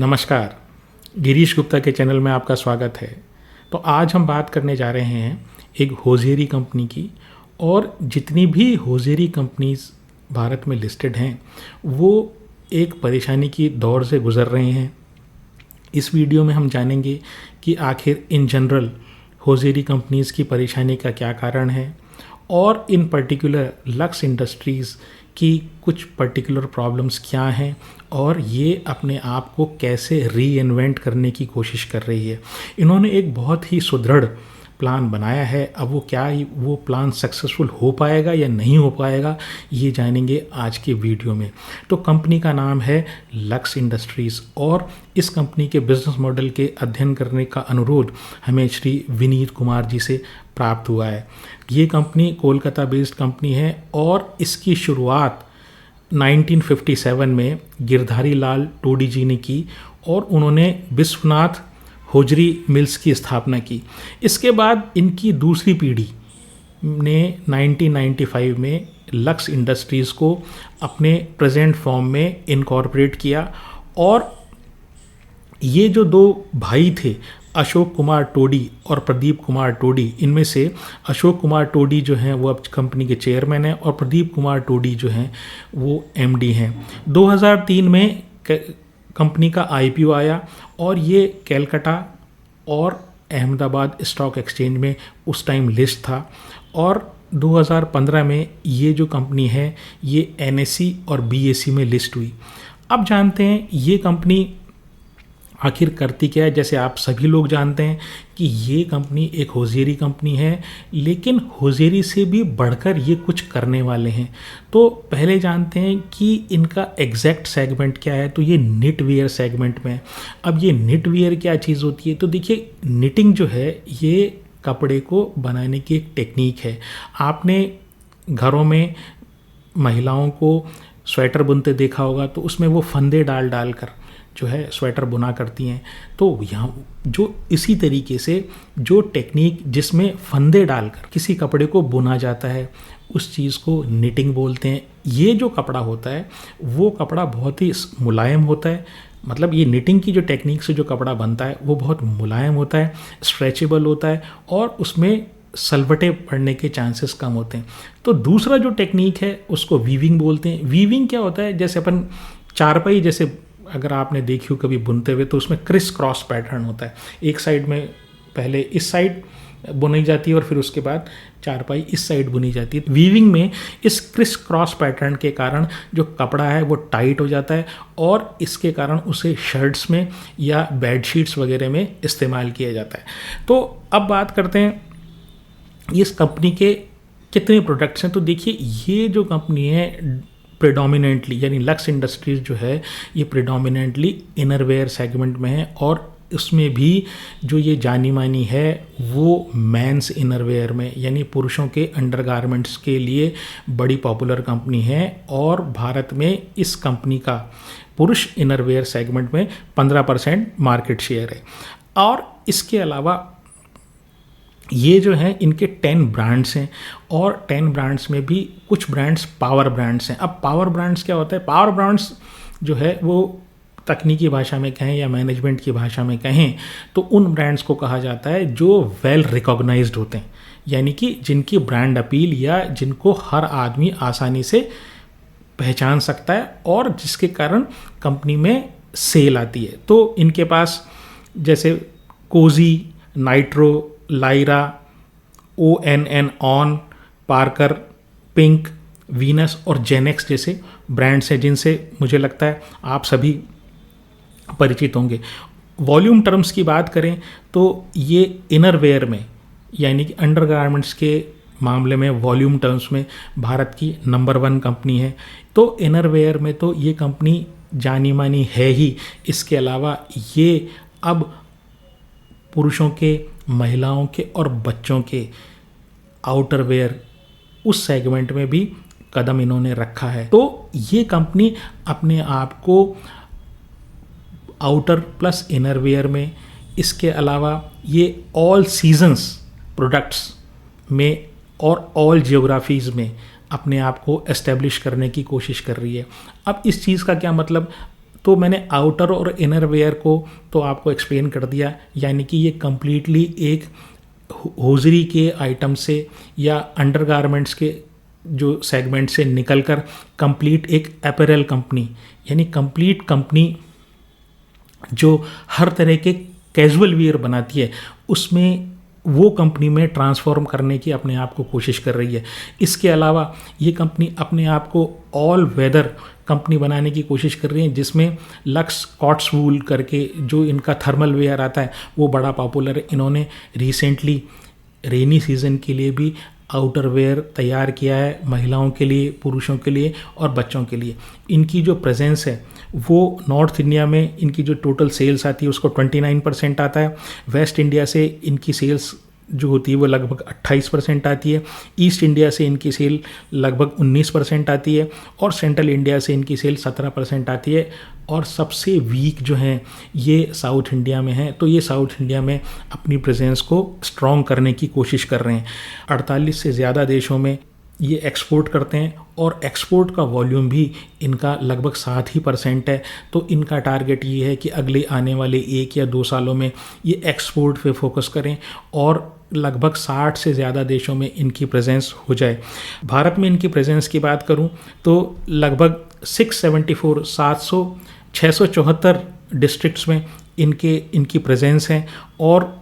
नमस्कार, गिरीश गुप्ता के चैनल में आपका स्वागत है। तो आज हम बात करने जा रहे हैं एक होजियरी कंपनी की। और जितनी भी होजियरी कंपनीज भारत में लिस्टेड हैं वो एक परेशानी की दौर से गुज़र रहे हैं। इस वीडियो में हम जानेंगे कि आखिर इन जनरल होजियरी कंपनीज़ की परेशानी का क्या कारण है और इन पर्टिकुलर लक्स इंडस्ट्रीज़ की कुछ पर्टिकुलर प्रॉब्लम्स क्या हैं और ये अपने आप को कैसे रीइन्वेंट करने की कोशिश कर रही है। इन्होंने एक बहुत ही सुदृढ़ प्लान बनाया है। अब वो प्लान सक्सेसफुल हो पाएगा या नहीं हो पाएगा ये जानेंगे आज के वीडियो में। तो कंपनी का नाम है लक्स इंडस्ट्रीज़ और इस कंपनी के बिजनेस मॉडल के अध्ययन करने का अनुरोध हमें श्री विनीत कुमार जी से प्राप्त हुआ है। ये कंपनी कोलकाता बेस्ड कंपनी है और इसकी शुरुआत 1957 में गिरधारी लाल टोडी जी ने की और उन्होंने विश्वनाथ होजरी मिल्स की स्थापना की। इसके बाद इनकी दूसरी पीढ़ी ने 1995 में लक्स इंडस्ट्रीज़ को अपने प्रेजेंट फॉर्म में इनकॉर्पोरेट किया। और ये जो दो भाई थे अशोक कुमार टोडी और प्रदीप कुमार टोडी, इनमें से अशोक कुमार टोडी जो हैं वो अब कंपनी के चेयरमैन हैं और प्रदीप कुमार टोडी जो हैं वो एमडी हैं। 2003 में कंपनी का आईपीओ आया और ये कलकत्ता और अहमदाबाद स्टॉक एक्सचेंज में उस टाइम लिस्ट था। और 2015 में ये जो कंपनी है ये एनएसई और बीएसई में लिस्ट हुई। अब जानते हैं ये कंपनी आखिर करती क्या है। जैसे आप सभी लोग जानते हैं कि ये कंपनी एक होजियरी कंपनी है, लेकिन होजियरी से भी बढ़कर ये कुछ करने वाले हैं। तो पहले जानते हैं कि इनका एग्जैक्ट सेगमेंट क्या है। तो ये निट वेयर सेगमेंट में है। अब ये निट वेयर क्या चीज़ होती है, तो देखिए निटिंग जो है ये कपड़े को बनाने की एक टेक्निक है। आपने घरों में महिलाओं को स्वेटर बुनते देखा होगा, तो उसमें वो फंदे डाल डाल कर जो है स्वेटर बुना करती हैं। तो यहाँ जो इसी तरीके से जो टेक्निक जिसमें फंदे डालकर किसी कपड़े को बुना जाता है उस चीज़ को निटिंग बोलते हैं। ये जो कपड़ा होता है वो कपड़ा बहुत ही मुलायम होता है। मतलब ये निटिंग की जो टेक्निक से जो कपड़ा बनता है वो बहुत मुलायम होता है, स्ट्रेचेबल होता है और उसमें सलवटे पड़ने के चांसेस कम होते हैं। तो दूसरा जो टेक्निक है उसको वीविंग बोलते हैं। वीविंग क्या होता है, जैसे अपन चारपाई जैसे अगर आपने देखी हो कभी बुनते हुए, तो उसमें क्रिस क्रॉस पैटर्न होता है। एक साइड में पहले इस साइड बुनी जाती है और फिर उसके बाद चारपाई इस साइड बुनी जाती है। वीविंग में इस क्रिस क्रॉस पैटर्न के कारण जो कपड़ा है वो टाइट हो जाता है और इसके कारण उसे शर्ट्स में या बेडशीट्स वगैरह में इस्तेमाल किया जाता है। तो अब बात करते हैं इस कंपनी के कितने प्रोडक्ट्स हैं। तो देखिए ये जो कंपनी है प्रेडोमिनेंटली यानी लक्स इंडस्ट्रीज़ जो है ये प्रेडोमिनेंटली इनरवेयर सेगमेंट में है और उसमें भी जो ये जानी मानी है वो मेंस इनरवेयर में यानी पुरुषों के अंडरगारमेंट्स के लिए बड़ी पॉपुलर कंपनी है। और भारत में इस कंपनी का पुरुष इनरवेयर सेगमेंट में 15% मार्केट शेयर है। और इसके अलावा ये जो है इनके 10 ब्रांड्स हैं और 10 ब्रांड्स में भी कुछ ब्रांड्स पावर ब्रांड्स हैं। अब पावर ब्रांड्स क्या होता है, पावर ब्रांड्स जो है वो तकनीकी भाषा में कहें या मैनेजमेंट की भाषा में कहें तो उन ब्रांड्स को कहा जाता है जो वेल रिकॉग्नाइज्ड होते हैं, यानी कि जिनकी ब्रांड अपील या जिनको हर आदमी आसानी से पहचान सकता है और जिसके कारण कंपनी में सेल आती है। तो इनके पास जैसे Cozi, Nitro, Lyra, ONN, Onn, Parker, Pink, Venus और जेनेक्स जैसे ब्रांड्स हैं जिनसे मुझे लगता है आप सभी परिचित होंगे। वॉल्यूम टर्म्स की बात करें तो ये इनरवेयर में यानी कि अंडरगारमेंट्स के मामले में वॉल्यूम टर्म्स में भारत की नंबर 1 कंपनी है। तो इनरवेयर में तो ये कंपनी जानी मानी है ही। इसके अलावा ये अब पुरुषों के, महिलाओं के और बच्चों के आउटरवेयर उस सेगमेंट में भी कदम इन्होंने रखा है। तो ये कंपनी अपने आप को आउटर प्लस इनरवेयर में, इसके अलावा ये ऑल सीजन्स प्रोडक्ट्स में और ऑल जियोग्राफीज़ में अपने आप को एस्टेब्लिश करने की कोशिश कर रही है। अब इस चीज़ का क्या मतलब, तो मैंने आउटर और इनर वेयर को तो आपको एक्सप्लेन कर दिया, यानी कि ये कम्प्लीटली एक होजरी के आइटम से या अंडरगारमेंट्स के जो सेगमेंट से निकलकर कंप्लीट एक अपैरल कंपनी, यानी कंप्लीट कंपनी जो हर तरह के कैजुअल वियर बनाती है, उसमें वो कंपनी में ट्रांसफॉर्म करने की अपने आप को कोशिश कर रही है। इसके अलावा ये कंपनी अपने आप को ऑल वेदर कंपनी बनाने की कोशिश कर रही है, जिसमें लक्स कॉट्स वूल करके जो इनका थर्मल वेयर आता है वो बड़ा पॉपुलर है। इन्होंने रिसेंटली रेनी सीजन के लिए भी आउटर वेयर तैयार किया है, महिलाओं के लिए, पुरुषों के लिए और बच्चों के लिए। इनकी जो प्रेजेंस है वो नॉर्थ इंडिया में इनकी जो टोटल सेल्स आती है उसको 29% आता है। वेस्ट इंडिया से इनकी सेल्स जो होती है वो लगभग 28% आती है। ईस्ट इंडिया से इनकी सेल लगभग 19% आती है और सेंट्रल इंडिया से इनकी सेल 17% आती है। और सबसे वीक जो हैं ये साउथ इंडिया में हैं, तो ये साउथ इंडिया में अपनी प्रेजेंस को स्ट्रॉन्ग करने की कोशिश कर रहे हैं। 48 से ज़्यादा देशों में ये एक्सपोर्ट करते हैं और एक्सपोर्ट का वॉल्यूम भी इनका लगभग 7% है। तो इनका टारगेट ये है कि अगले आने वाले 1 या 2 सालों में ये एक्सपोर्ट पे फोकस करें और लगभग 60 से ज़्यादा देशों में इनकी प्रेजेंस हो जाए। भारत में इनकी प्रेजेंस की बात करूं तो लगभग 674 डिस्ट्रिक्ट्स में इनकी प्रेजेंस है और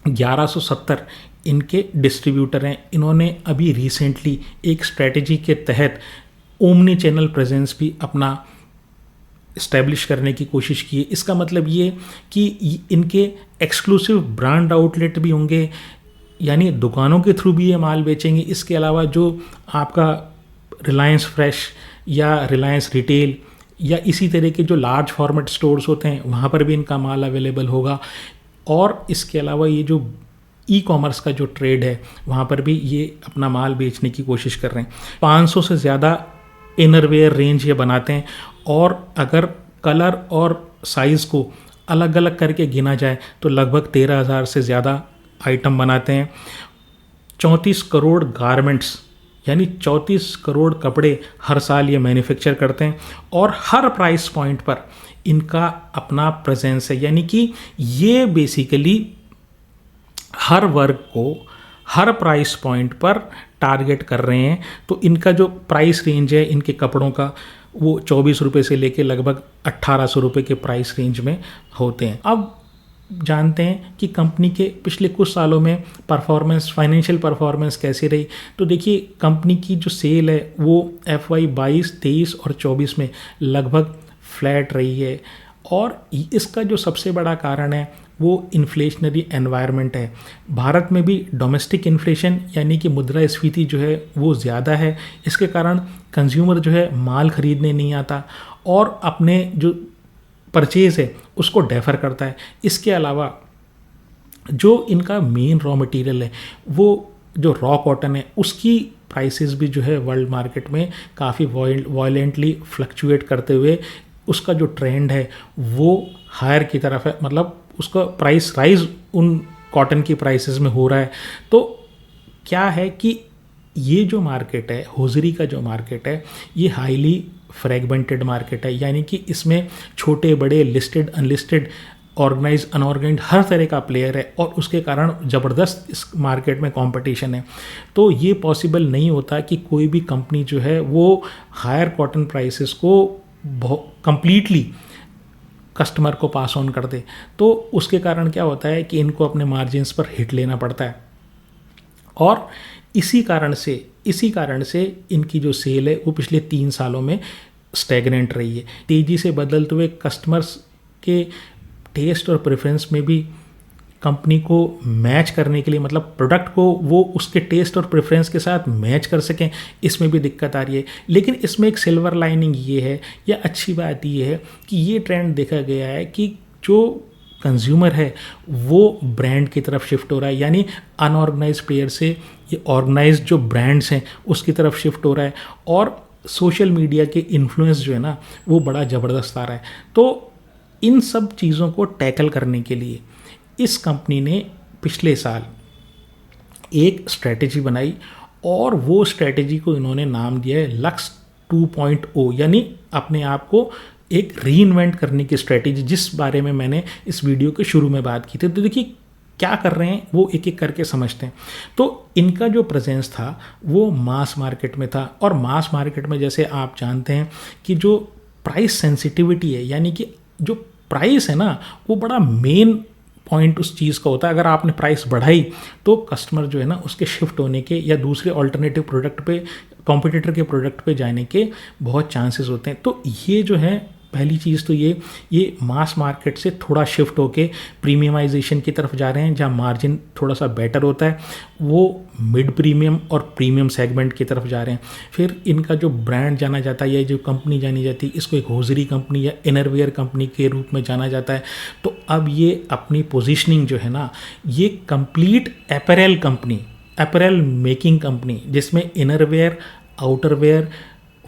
1170 इनके डिस्ट्रीब्यूटर हैं। इन्होंने अभी रिसेंटली एक स्ट्रेटजी के तहत ओमनी चैनल प्रेजेंस भी अपना इस्टेब्लिश करने की कोशिश की है। इसका मतलब ये कि इनके एक्सक्लूसिव ब्रांड आउटलेट भी होंगे, यानी दुकानों के थ्रू भी ये माल बेचेंगे। इसके अलावा जो आपका रिलायंस फ्रेश या रिलायंस रिटेल या इसी तरह के जो लार्ज फॉर्मेट स्टोर्स होते हैं वहाँ पर भी इनका माल अवेलेबल होगा। और इसके अलावा ये जो ई कॉमर्स का जो ट्रेड है वहाँ पर भी ये अपना माल बेचने की कोशिश कर रहे हैं। 500 से ज़्यादा इनरवेयर रेंज ये बनाते हैं और अगर कलर और साइज़ को अलग अलग करके गिना जाए तो लगभग 13,000 से ज़्यादा आइटम बनाते हैं। 34 करोड़ गारमेंट्स यानी 34 करोड़ कपड़े हर साल ये मैन्युफैक्चर करते हैं और हर प्राइस पॉइंट पर इनका अपना प्रेजेंस है, यानी कि ये बेसिकली हर वर्ग को हर प्राइस पॉइंट पर टारगेट कर रहे हैं। तो इनका जो प्राइस रेंज है इनके कपड़ों का वो 24 रुपये से लेके लगभग 1800 रुपये के प्राइस रेंज में होते हैं। अब जानते हैं कि कंपनी के पिछले कुछ सालों में परफॉर्मेंस, फाइनेंशियल परफॉर्मेंस कैसी रही। तो देखिए कंपनी की जो सेल है वो FY 22, 23 और 24 में लगभग फ्लैट रही है और इसका जो सबसे बड़ा कारण है वो इन्फ्लेशनरी एनवायरनमेंट है। भारत में भी डोमेस्टिक इन्फ्लेशन यानी कि मुद्रास्फीति जो है वो ज़्यादा है। इसके कारण कंज्यूमर जो है माल खरीदने नहीं आता और अपने जो परचेज़ है उसको डेफर करता है। इसके अलावा जो इनका मेन रॉ मटेरियल है वो जो रॉ कॉटन है उसकी प्राइसेस भी जो है वर्ल्ड मार्केट में काफ़ी वायलेंटली फ्लक्चुएट करते हुए उसका जो ट्रेंड है वो हायर की तरफ है, मतलब उसका प्राइस राइज उन कॉटन की प्राइसेस में हो रहा है। तो क्या है कि ये जो मार्केट है, होजरी का जो मार्केट है, ये हाईली फ्रेगमेंटेड मार्केट है, यानी कि इसमें छोटे बड़े, लिस्टेड अनलिस्टेड, ऑर्गेनाइज अनऑर्गेनाइज हर तरह का प्लेयर है और उसके कारण ज़बरदस्त इस मार्केट में कंपटीशन है। तो ये पॉसिबल नहीं होता कि कोई भी कंपनी जो है वो हायर कॉटन प्राइसेस को कंप्लीटली कस्टमर को पास ऑन कर दे। तो उसके कारण क्या होता है कि इनको अपने मार्जिन्स पर हिट लेना पड़ता है और इसी कारण से इनकी जो सेल है वो पिछले 3 सालों में स्टैग्नेंट रही है। तेज़ी से बदलते हुए कस्टमर्स के टेस्ट और प्रेफरेंस में भी कंपनी को मैच करने के लिए, मतलब प्रोडक्ट को वो उसके टेस्ट और प्रेफरेंस के साथ मैच कर सकें, इसमें भी दिक्कत आ रही है। लेकिन इसमें एक सिल्वर लाइनिंग ये है या अच्छी बात ये है कि ये ट्रेंड देखा गया है कि जो कंज्यूमर है वो ब्रांड की तरफ शिफ्ट हो रहा है, यानी अनऑर्गेनाइज प्लेयर से ये ऑर्गेनाइज जो ब्रांड्स हैं उसकी तरफ शिफ्ट हो रहा है और सोशल मीडिया के इन्फ्लुएंस जो है ना वो बड़ा ज़बरदस्त आ रहा है। तो इन सब चीज़ों को टैकल करने के लिए इस कंपनी ने पिछले साल एक स्ट्रेटेजी बनाई और वो स्ट्रेटेजी को इन्होंने नाम दिया है लक्स 2.0, यानी अपने आप को एक रीइन्वेंट करने की स्ट्रेटेजी जिस बारे में मैंने इस वीडियो के शुरू में बात की थी। तो देखिए क्या कर रहे हैं वो एक एक करके समझते हैं। तो इनका जो प्रेजेंस था वो मास मार्केट में था, और मास मार्केट में जैसे आप जानते हैं कि जो प्राइस सेंसिटिविटी है, यानी कि जो प्राइस है ना वो बड़ा मेन पॉइंट उस चीज़ का होता है। अगर आपने प्राइस बढ़ाई तो कस्टमर जो है ना उसके शिफ्ट होने के या दूसरे ऑल्टरनेटिव प्रोडक्ट पे, कॉम्पिटिटर के प्रोडक्ट पे जाने के बहुत चांसेस होते हैं। तो ये जो है पहली चीज़ तो ये मास मार्केट से थोड़ा शिफ्ट होके प्रीमियमाइजेशन की तरफ जा रहे हैं, जहाँ मार्जिन थोड़ा सा बेटर होता है, वो मिड प्रीमियम और प्रीमियम सेगमेंट की तरफ जा रहे हैं। फिर इनका जो ब्रांड जाना जाता है या जो कंपनी जानी जाती है, इसको एक होजरी कंपनी या इनरवेयर कंपनी के रूप में जाना जाता है। तो अब ये अपनी पोजिशनिंग जो है ना, ये complete apparel company, apparel making company, जिसमें इनरवेयर, आउटरवेयर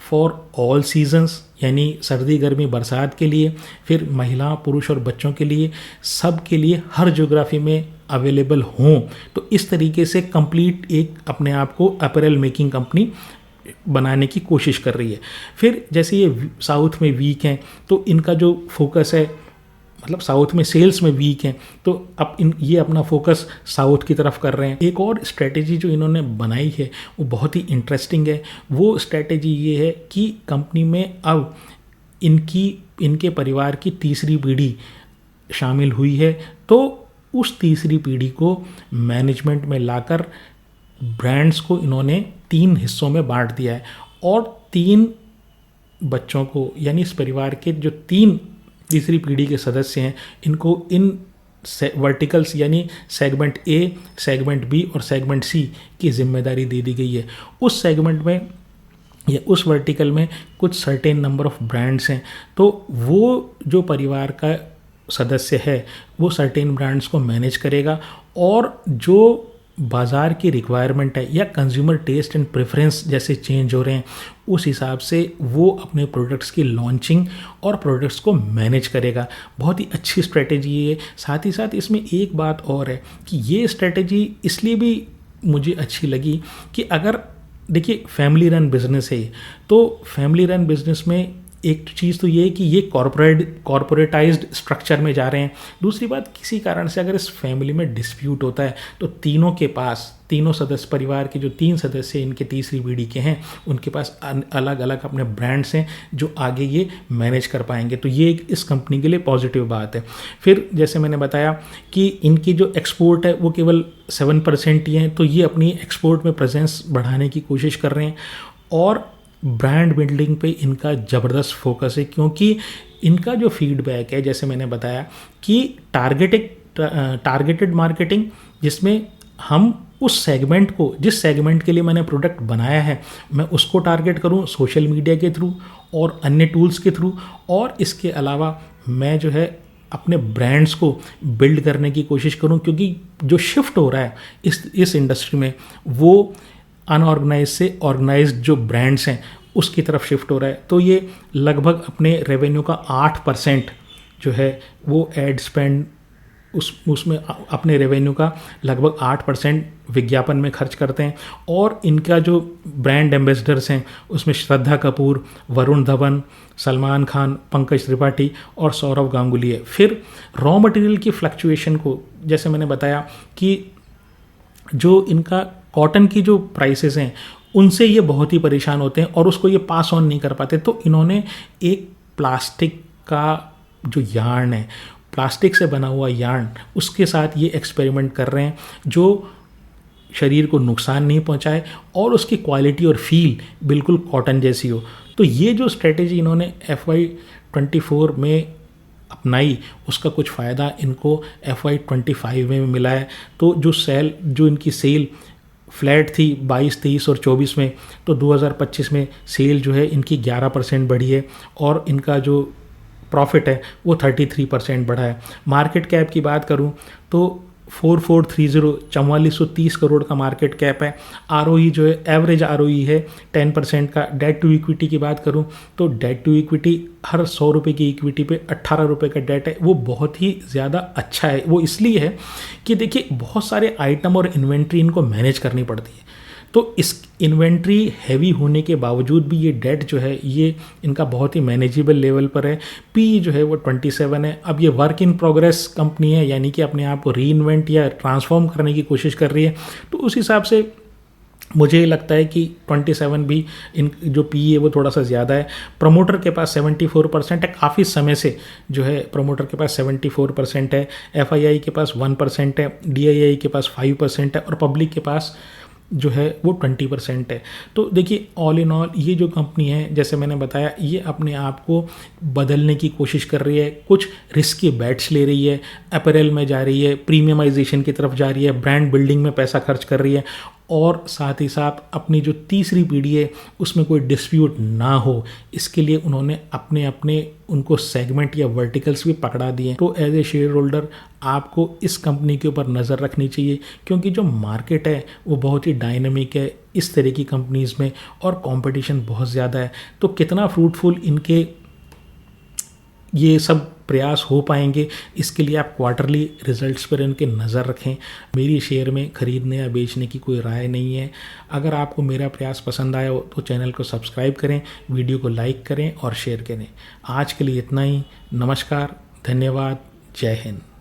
फॉर ऑल सीजन्स, यानी सर्दी गर्मी बरसात के लिए, फिर महिला पुरुष और बच्चों के लिए, सब के लिए हर ज्योग्राफी में अवेलेबल हों। तो इस तरीके से कंप्लीट एक अपने आप को अपैरल मेकिंग कंपनी बनाने की कोशिश कर रही है। फिर जैसे ये साउथ में वीक हैं तो इनका जो फोकस है, मतलब साउथ में सेल्स में वीक हैं, तो अब ये अपना फोकस साउथ की तरफ कर रहे हैं। एक और स्ट्रेटेजी जो इन्होंने बनाई है वो बहुत ही इंटरेस्टिंग है। वो स्ट्रेटेजी ये है कि कंपनी में अब इनके परिवार की तीसरी पीढ़ी शामिल हुई है। तो उस तीसरी पीढ़ी को मैनेजमेंट में लाकर ब्रांड्स को इन्होंने 3 हिस्सों में बांट दिया है, और 3 बच्चों को, यानी इस परिवार के जो 3 तीसरी पीढ़ी के सदस्य हैं, इनको इन वर्टिकल्स यानी सेगमेंट ए, सेगमेंट बी और सेगमेंट सी की जिम्मेदारी दे दी गई है। उस सेगमेंट में या उस वर्टिकल में कुछ सर्टेन नंबर ऑफ ब्रांड्स हैं, तो वो जो परिवार का सदस्य है वो सर्टेन ब्रांड्स को मैनेज करेगा, और जो बाज़ार की रिक्वायरमेंट है या कंज्यूमर टेस्ट एंड प्रेफरेंस जैसे चेंज हो रहे हैं, उस हिसाब से वो अपने प्रोडक्ट्स की लॉन्चिंग और प्रोडक्ट्स को मैनेज करेगा। बहुत ही अच्छी स्ट्रेटेजी है। साथ ही साथ इसमें एक बात और है कि ये स्ट्रेटेजी इसलिए भी मुझे अच्छी लगी कि अगर देखिए फैमिली रन बिजनेस है, तो फैमिली रन बिजनेस में एक चीज़ तो ये है कि ये कॉर्पोरेटाइज्ड स्ट्रक्चर में जा रहे हैं। दूसरी बात, किसी कारण से अगर इस फैमिली में डिस्प्यूट होता है तो तीनों के पास, तीनों सदस्य, परिवार के जो 3 सदस्य इनके तीसरी पीढ़ी के हैं, उनके पास अलग अलग अपने ब्रांड्स हैं जो आगे ये मैनेज कर पाएंगे। तो ये एक इस कंपनी के लिए पॉजिटिव बात है। फिर जैसे मैंने बताया कि इनकी जो एक्सपोर्ट है वो केवल 7% ही है, तो ये अपनी एक्सपोर्ट में प्रेजेंस बढ़ाने की कोशिश कर रहे हैं, और ब्रांड बिल्डिंग पे इनका ज़बरदस्त फोकस है, क्योंकि इनका जो फीडबैक है, जैसे मैंने बताया कि टारगेटेड मार्केटिंग, जिसमें हम उस सेगमेंट को, जिस सेगमेंट के लिए मैंने प्रोडक्ट बनाया है, मैं उसको टारगेट करूं सोशल मीडिया के थ्रू और अन्य टूल्स के थ्रू, और इसके अलावा मैं जो है अपने ब्रांड्स को बिल्ड करने की कोशिश करूं, क्योंकि जो शिफ्ट हो रहा है इस इंडस्ट्री में वो अनऑर्गेनाइज से ऑर्गेनाइज्ड जो ब्रांड्स हैं उसकी तरफ शिफ्ट हो रहा है। तो ये लगभग अपने रेवेन्यू का 8% जो है वो एड स्पेंड, उसमें अपने रेवेन्यू का लगभग 8% विज्ञापन में खर्च करते हैं। और इनका जो ब्रांड एम्बेसडर्स हैं उसमें श्रद्धा कपूर, वरुण धवन, सलमान खान, पंकज त्रिपाठी और सौरव गांगुली है। फिर रॉ मटेरियल की फ्लक्चुएशन को, जैसे मैंने बताया कि जो इनका कॉटन की जो प्राइसेस हैं उनसे ये बहुत ही परेशान होते हैं और उसको ये पास ऑन नहीं कर पाते। तो इन्होंने एक प्लास्टिक का जो यार्न है, प्लास्टिक से बना हुआ यार्न, उसके साथ ये एक्सपेरिमेंट कर रहे हैं जो शरीर को नुकसान नहीं पहुंचाए और उसकी क्वालिटी और फील बिल्कुल कॉटन जैसी हो। तो ये जो स्ट्रेटेजी इन्होंने FY24 में अपनाई, उसका कुछ फ़ायदा इनको FY25 में मिला है। तो जो इनकी सेल फ्लैट थी 22, 23 और 24 में, तो 2025 में सेल जो है इनकी 11% बढ़ी है और इनका जो प्रॉफिट है वो 33% बढ़ा है। मार्केट कैप की बात करूं तो 4430 4430 करोड़ का मार्केट कैप है। ROE जो है एवरेज ROE है 10% का। डेट टू इक्विटी की बात करूं तो डेट टू इक्विटी हर 100 रुपये की इक्विटी पे 18 रुपये का डेट है, वो बहुत ही ज़्यादा अच्छा है। वो इसलिए है कि देखिए बहुत सारे आइटम और इन्वेंट्री इनको मैनेज करनी पड़ती है। तो इस इन्वेंट्री हैवी होने के बावजूद भी ये डेट जो है ये इनका बहुत ही मैनेजेबल लेवल पर है। पी जो है वो 27 है। अब ये वर्क इन प्रोग्रेस कंपनी है, यानी कि अपने आप को री इन्वेंट या ट्रांसफॉर्म करने की कोशिश कर रही है, तो उस हिसाब से मुझे लगता है कि 27 भी इन जो पी है वो थोड़ा सा ज़्यादा है। प्रमोटर के पास 74% है, काफ़ी समय से जो है प्रमोटर के पास 74% है। एफआईआई के पास 1% है, डीआईआई के पास 5% है और पब्लिक के पास जो है वो 20% है। तो देखिए ऑल इन ऑल ये जो कंपनी है, जैसे मैंने बताया, ये अपने आप को बदलने की कोशिश कर रही है, कुछ रिस्की बैट्स ले रही है, अपैरल में जा रही है, प्रीमियमाइजेशन की तरफ जा रही है, ब्रांड बिल्डिंग में पैसा खर्च कर रही है, और साथ ही साथ अपनी जो तीसरी पीढ़ी है उसमें कोई डिस्प्यूट ना हो, इसके लिए उन्होंने अपने अपने उनको सेगमेंट या वर्टिकल्स भी पकड़ा दिए। तो एज ए शेयर होल्डर आपको इस कंपनी के ऊपर नज़र रखनी चाहिए, क्योंकि जो मार्केट है वो बहुत ही डायनेमिक है इस तरह की कंपनीज़ में और कंपटीशन बहुत ज़्यादा है। तो कितना फ्रूटफुल इनके ये सब प्रयास हो पाएंगे, इसके लिए आप क्वार्टरली रिजल्ट्स पर इनके नज़र रखें। मेरी शेयर में ख़रीदने या बेचने की कोई राय नहीं है। अगर आपको मेरा प्रयास पसंद आया हो तो चैनल को सब्सक्राइब करें, वीडियो को लाइक करें और शेयर करें। आज के लिए इतना ही। नमस्कार, धन्यवाद, जय हिंद।